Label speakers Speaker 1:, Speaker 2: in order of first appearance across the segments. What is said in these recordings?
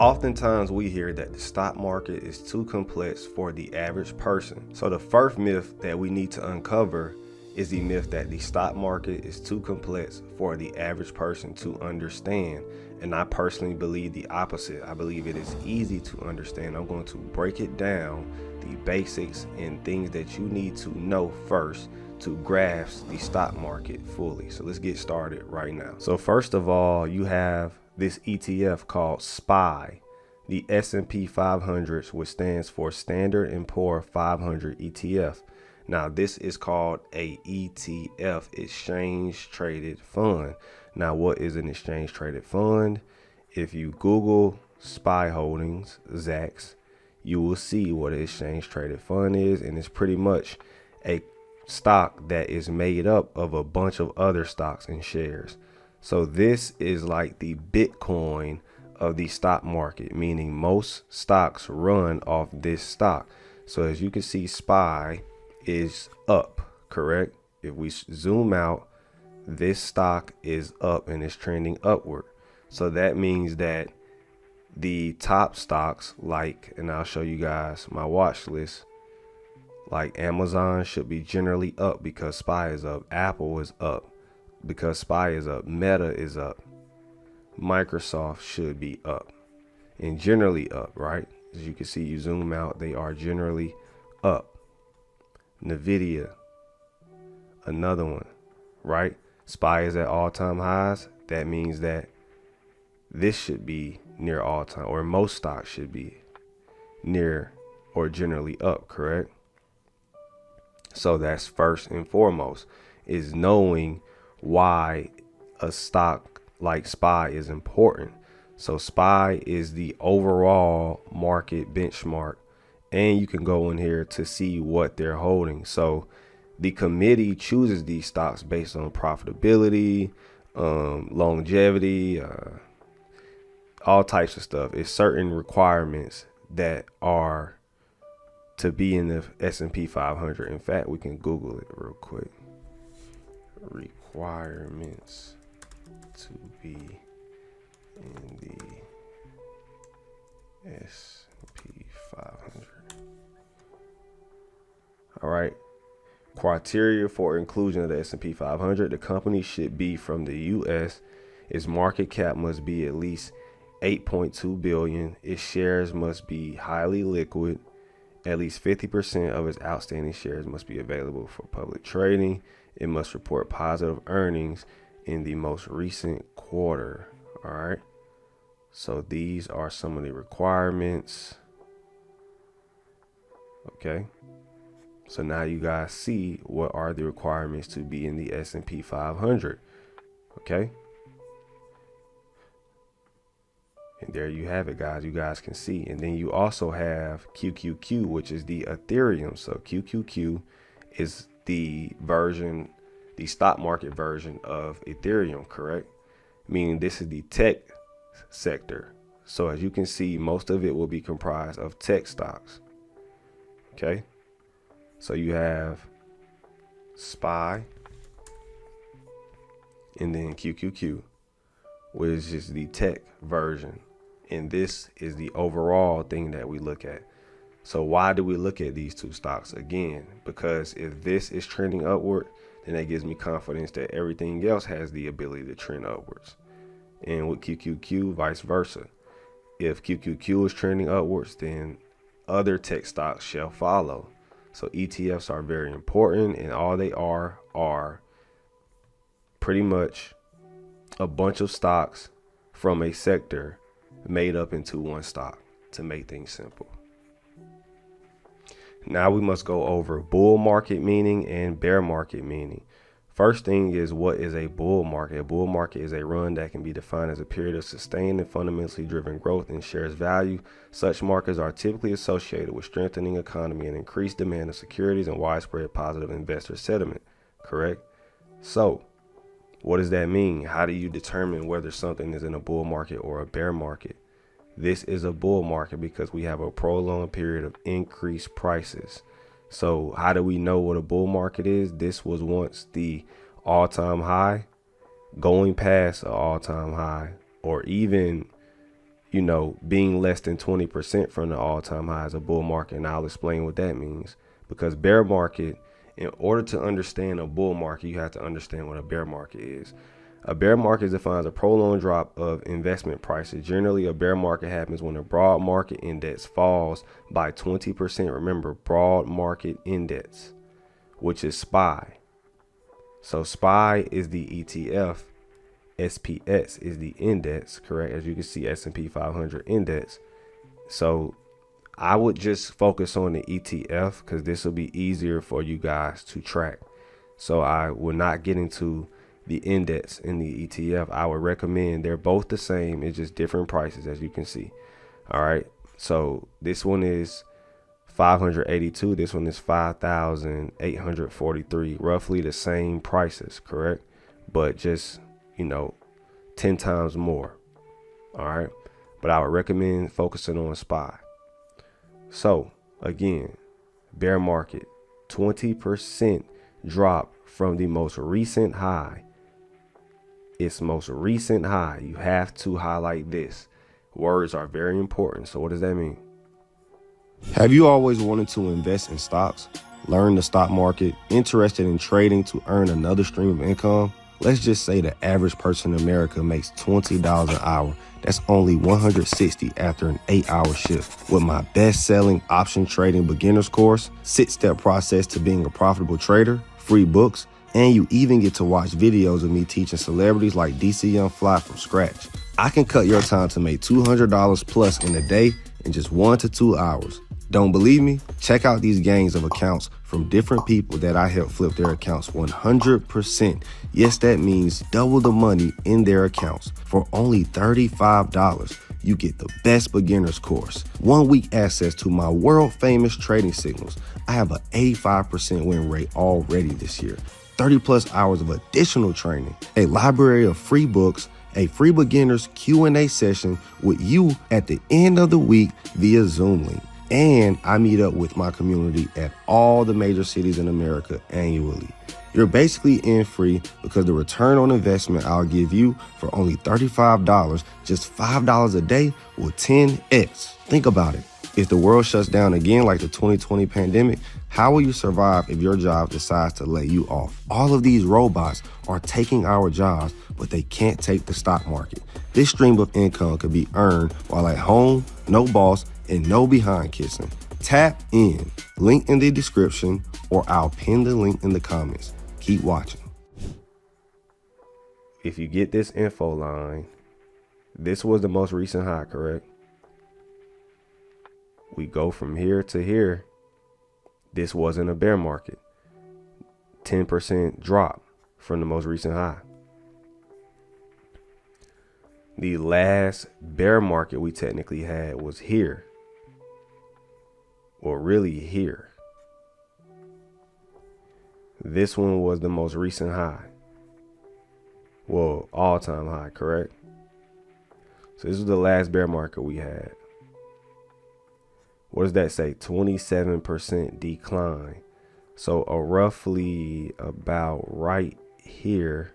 Speaker 1: Oftentimes we hear that the stock market is too complex for the average person. So the first myth that we need to uncover is the myth that the stock market is too complex for the average person to understand. And I personally believe the opposite. I believe it is easy to understand. I'm going to break it down, the basics and things that you need to know first to grasp the stock market fully. So let's get started right now. So first of all, you have this ETF called SPY, the S&P 500, which stands for Standard & Poor 500 ETF. Now this is called a ETF, exchange traded fund. Now what is an exchange traded fund? If you Google SPY Holdings, ZAX, you will see what an exchange traded fund is, and it's pretty much a stock that is made up of a bunch of other stocks and shares. So this is like the Bitcoin of the stock market, meaning most stocks run off this stock. So as you can see, SPY is up, correct? If we zoom out, this stock is up and it's trending upward. So that means that the top stocks, like, and I'll show you guys my watch list, like Amazon should be generally up because SPY is up. Apple is up because SPY is up. Meta is up. Microsoft should be up and generally up, right? As you can see, you zoom out, they are generally up. Nvidia, another one, right? SPY is at all-time highs. That means that this should be near all-time, or most stocks should be near or generally up, correct? So that's first and foremost, is knowing why a stock like SPY is important. So SPY is the overall market benchmark, and you can go in here to see what they're holding. So the committee chooses these stocks based on profitability, longevity, all types of stuff. It's certain requirements that are to be in the S&P 500. In fact, we can Google it real quick. Requirements to be in the S&P 500. All right. Criteria for inclusion of the S&P 500. The company should be from the U.S. Its market cap must be at least 8.2 billion. Its shares must be highly liquid. At least 50% of its outstanding shares must be available for public trading. It must report positive earnings in the most recent quarter. All right. So these are some of the requirements. Okay. So now you guys see what are the requirements to be in the S&P 500. Okay. And there you have it, guys. You guys can see. And then you also have QQQ, which is the Ethereum. So QQQ is the version, the stock market version of Ethereum, correct? Meaning this is the tech sector. So as you can see, most of it will be comprised of tech stocks. Okay. So you have SPY and then QQQ, which is the tech version. And this is the overall thing that we look at. So why do we look at these two stocks? Again, because if this is trending upward, then that gives me confidence that everything else has the ability to trend upwards. And with QQQ, vice versa. If QQQ is trending upwards, then other tech stocks shall follow. So ETFs are very important, and all they are pretty much a bunch of stocks from a sector made up into one stock, to make things simple. Now we must go over bull market meaning and bear market meaning. First thing is, what is a bull market? A bull market is a run that can be defined as a period of sustained and fundamentally driven growth in shares value. Such markets are typically associated with strengthening economy and increased demand of securities and widespread positive investor sentiment, correct? So what does that mean? How do you determine whether something is in a bull market or a bear market? This is a bull market because we have a prolonged period of increased prices. So how do we know what a bull market is? This was once the all-time high, going past an all-time high, or even being less than 20% from the all-time high is a bull market. And I'll explain what that means. Because bear market, in order to understand a bull market, you have to understand what a bear market is. A bear market defines a prolonged drop of investment prices. Generally, a bear market happens when the broad market index falls by 20%. Remember, broad market index, which is SPY. So SPY is the ETF. SPX is the index, correct? As you can see, S&P 500 index. So I would just focus on the ETF because this will be easier for you guys to track. So I will not get into the index in the ETF. I would recommend, they're both the same. It's just different prices, as you can see. All right. So this one is 582. This one is 5,843. Roughly the same prices, correct? But just 10 times more. All right. But I would recommend focusing on SPY. So again, bear market, 20% drop from the most recent high. Its most recent high. You have to highlight this. Words are very important. So what does that mean? Have you always wanted to invest in stocks, learn the stock market, interested in trading to earn another stream of income? Let's just say the average person in America makes $20 an hour. That's only $160 after an 8-hour shift. With my best-selling option trading beginners course, 6-step process to being a profitable trader, free books, and you even get to watch videos of me teaching celebrities like DC Young Fly from scratch. I can cut your time to make $200 plus in a day in just 1 to 2 hours. Don't believe me? Check out these gangs of accounts from different people that I help flip their accounts 100%. Yes, that means double the money in their accounts. For only $35, you get the best beginners course, 1 week access to my world famous trading signals. I have an 85% win rate already this year, 30 plus hours of additional training, a library of free books, a free beginners Q&A session with you at the end of the week via Zoom link. And I meet up with my community at all the major cities in America annually. You're basically in free because the return on investment I'll give you for only $35, just $5 a day, will 10x. Think about it. If the world shuts down again like the 2020 pandemic, how will you survive if your job decides to lay you off? All of these robots are taking our jobs, but they can't take the stock market. This stream of income could be earned while at home, no boss, and no behind kissing. Tap in. Link in the description, or I'll pin the link in the comments. Keep watching. If you get this info line, this was the most recent high, correct? We go from here to here. This wasn't a bear market. 10% drop from the most recent high. The last bear market we technically had was here. Or really here. This one was the most recent high. Well, all-time high, correct? So this was the last bear market we had. What does that say? 27% decline. So roughly about right here,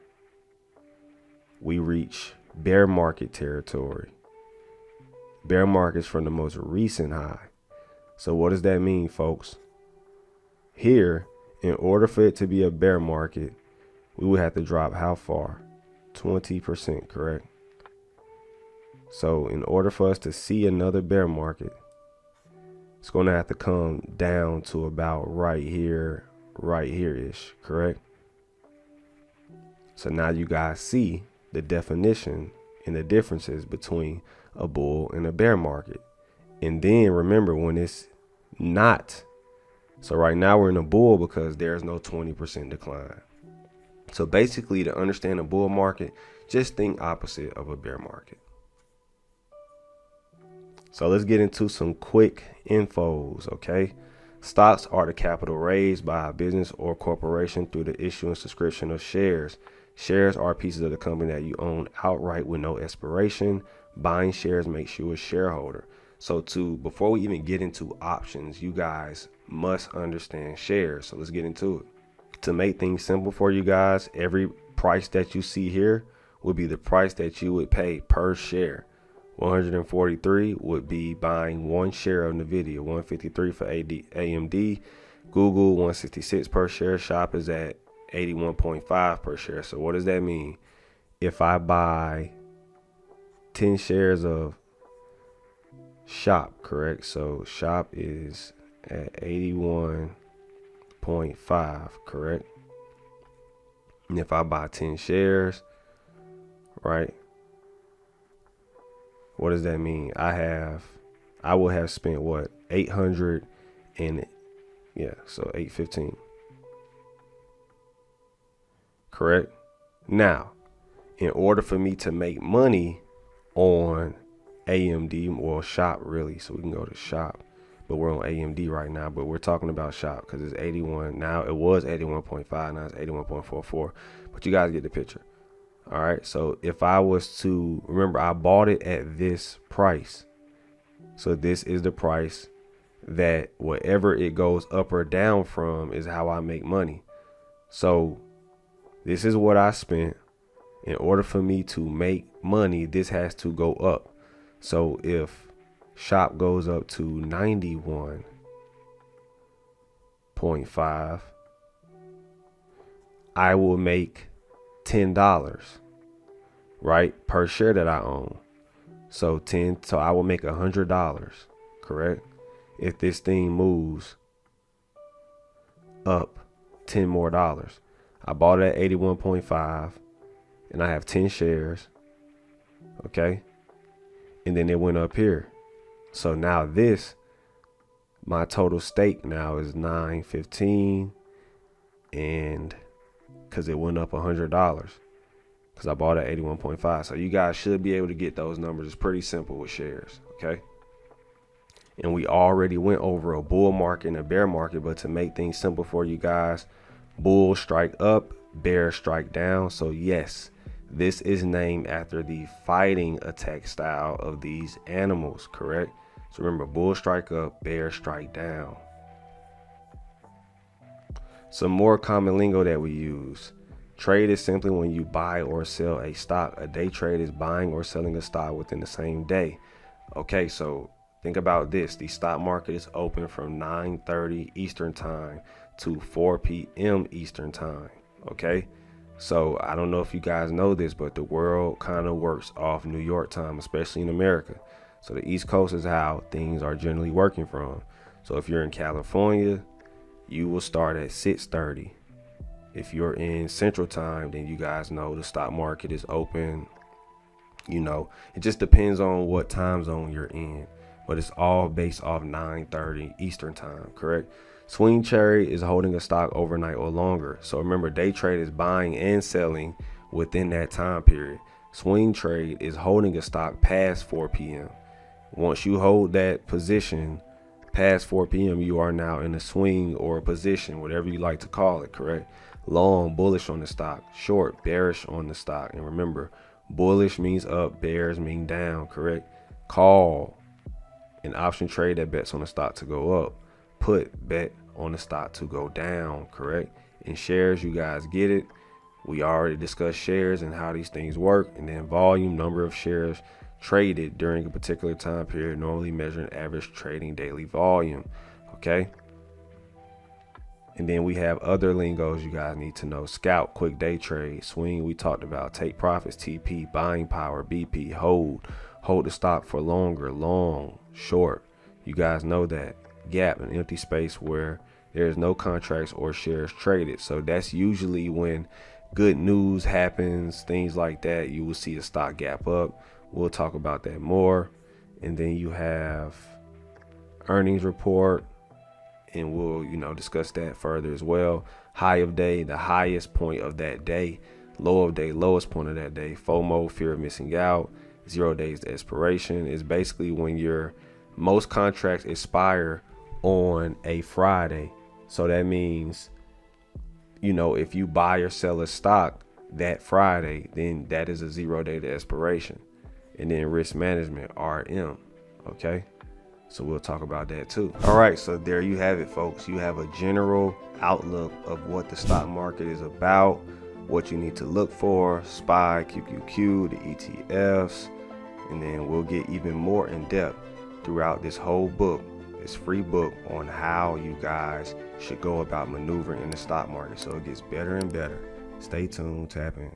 Speaker 1: we reach bear market territory. Bear markets from the most recent high. So what does that mean, folks? Here, in order for it to be a bear market, we would have to drop how far? 20%, correct? So in order for us to see another bear market, it's going to have to come down to about right here-ish, correct? So now you guys see the definition and the differences between a bull and a bear market. And then remember when it's not. So right now we're in a bull because there's no 20% decline. So basically, to understand a bull market, just think opposite of a bear market. So let's get into some quick infos, okay? Stocks are the capital raised by a business or corporation through the issue and subscription of shares. Shares are pieces of the company that you own outright with no expiration. Buying shares makes you a shareholder. So before we even get into options, you guys must understand shares. So let's get into it. To make things simple for you guys, every price that you see here will be the price that you would pay per share. 143 would be buying one share of NVIDIA. 153 for AMD. Google 166 per share. Shop is at 81.5 per share. So what does that mean? If I buy 10 shares of Shop, correct? So Shop is at 81.5, correct? And if I buy 10 shares, right? What does that mean? I will have spent what? 800 and so 815. Correct? Now, in order for me to make money on AMD or Shop, really, so we can go to Shop, but we're on AMD right now, but we're talking about Shop because it's 81. Now it was 81.5, now it's 81.44, but you guys get the picture. All right, so if I was to remember, I bought it at this price, so this is the price that whatever it goes up or down from is how I make money. So this is what I spent. In order for me to make money, this has to go up. So if Shop goes up to 91.5, I will make $10, right, per share that I own. So I will make $100, correct? If this thing moves up $10 more. I bought it at 81.5 and I have 10 shares, okay? And then it went up here. So now my total stake now is $9.15, and because it went up $100 because I bought at 81.5. So you guys should be able to get those numbers. It's pretty simple with shares, okay? And we already went over a bull market and a bear market, but to make things simple for you guys, bull strike up, bear strike down. So yes, this is named after the fighting attack style of these animals, correct? So remember, bull strike up, bear strike down. Some more common lingo that we use. Trade is simply when you buy or sell a stock. A day trade is buying or selling a stock within the same day. Okay, so think about this. The stock market is open from 9:30 Eastern time to 4 p.m. Eastern time, okay? So I don't know if you guys know this, but the world kind of works off New York time, especially in America. So the East Coast is how things are generally working from. So if you're in California, you will start at 6:30. If you're in Central time, then you guys know the stock market is open. You know, it just depends on what time zone you're in, but it's all based off 9:30 Eastern time, correct? Swing trade is holding a stock overnight or longer. So remember, day trade is buying and selling within that time period. Swing trade is holding a stock past 4 p.m. Once you hold that position past 4 p.m., you are now in a swing or a position, whatever you like to call it, correct? Long, bullish on the stock. Short, bearish on the stock. And remember, bullish means up, bears mean down, correct? Call, an option trade that bets on the stock to go up. Put, bet on the stock to go down, correct? In shares, you guys get it. We already discussed shares and how these things work. And then volume, number of shares traded during a particular time period, normally measuring average trading daily volume, okay? And then we have other lingos you guys need to know. Scalp, quick day trade. Swing, we talked about. Take profits, TP. Buying power, BP. Hold the stock for longer. Long, short, you guys know that. Gap, an empty space where there's no contracts or shares traded. So that's usually when good news happens, things like that, you will see the stock gap up. We'll talk about that more. And then you have earnings report, and we'll discuss that further as well. High of day, the highest point of that day. Low of day, lowest point of that day. FOMO, fear of missing out. 0 days to expiration is basically when most contracts expire on a Friday. So that means, if you buy or sell a stock that Friday, then that is a 0 day to expiration. And then risk management, RM. Okay. So we'll talk about that too. All right. So there you have it, folks. You have a general outlook of what the stock market is about, what you need to look for, SPY, QQQ, the ETFs, and then we'll get even more in depth throughout this whole book, this free book on how you guys should go about maneuvering in the stock market, so it gets better and better. Stay tuned, tap in.